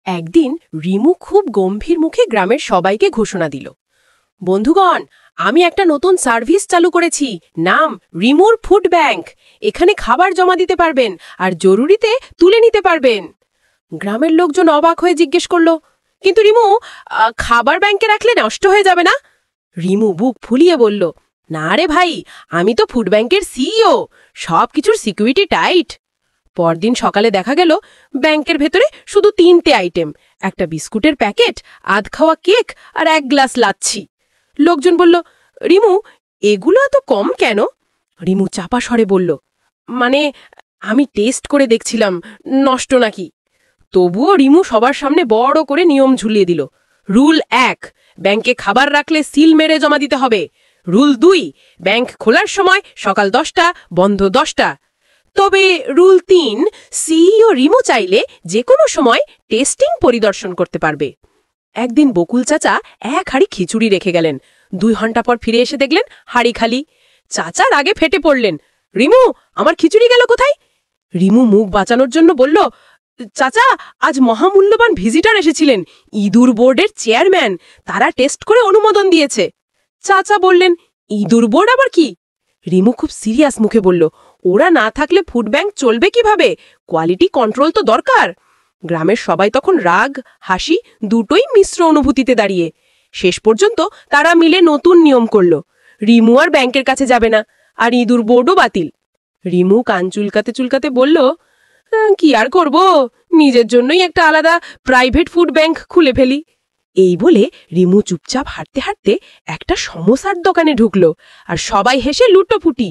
একদিন রিমু খুব গম্ভীর মুখে গ্রামের সবাইকে ঘোষণা দিল, বন্ধুগণ, আমি একটা নতুন সার্ভিস চালু করেছি, নাম রিমুর ফুড ব্যাংক। এখানে খাবার জমা দিতে পারবেন আর জরুরিতে তুলে নিতে পারবেন। গ্রামের লোকজন অবাক হয়ে জিজ্ঞেস করল, কিন্তু রিমু, খাবার ব্যাংকে রাখলে নষ্ট হয়ে যাবে না? রিমু বুক ফুলিয়ে বলল, না রে ভাই, আমি তো ফুড ব্যাংকের সিইও, সবকিছুর সিকিউরিটি টাইট। পরদিন সকালে দেখা গেল ব্যাংকের ভেতরে শুধু 3টে আইটেম, একটা বিস্কুটের প্যাকেট, আধ খাওয়া কেক আর 1 গ্লাস লাচ্ছি। লোকজন বলল, রিমু, এগুলো এত কম কেন? রিমু চাপা স্বরে বলল, মানে আমি টেস্ট করে দেখছিলাম নষ্ট নাকি। তবুও রিমু সবার সামনে বড় করে নিয়ম ঝুলিয়ে দিল। রুল 1, ব্যাংকে খাবার রাখলে সিল মেরে জমা দিতে হবে। রুল 2, ব্যাংক খোলার সময় সকাল 10টা, বন্ধ 10টা। তবে রুল 3, সিইও রিমু চাইলে যে কোনো সময় টেস্টিং পরিদর্শন করতে পারবে। একদিন বকুল চাচা 1 হাঁড়ি খিচুড়ি রেখে গেলেন। 2 ঘন্টা পর ফিরে এসে দেখলেন হাঁড়ি খালি। চাচা রাগে ফেটে পড়লেন, রিমু, আমার খিচুড়ি গেল কোথায়? রিমু মুখ বাঁচানোর জন্য বলল, চাচা, আজ মহামূল্যবান ভিজিটর এসেছিলেন, ইঁদুর বোর্ডের চেয়ারম্যান, তারা টেস্ট করে অনুমোদন দিয়েছে। চাচা বললেন, ইঁদুর বোর্ড আবার কি? রিমু খুব সিরিয়াস মুখে বলল, ওরা না থাকলে ফুড ব্যাংক চলবে কিভাবে? কোয়ালিটি কন্ট্রোল তো দরকার। গ্রামের সবাই তখন রাগ হাসি দুটোই মিশ্র অনুভূতিতে দাঁড়িয়ে। শেষ পর্যন্ত তারা মিলে নতুন নিয়ম করল, রিমু আর ব্যাংকের কাছে যাবে না, আর ইঁদুর বোর্ডও বাতিল। রিমু কান চুলকাতে চুলকাতে বলল, কি আর করব, নিজের জন্যই একটা আলাদা প্রাইভেট ফুড ব্যাংক খুলে ফেলি। এই বলে রিমু চুপচাপ হাঁটতে হাঁটতে একটা সমোসার দোকানে ঢুকল, আর সবাই হেসে লুটোপুটি।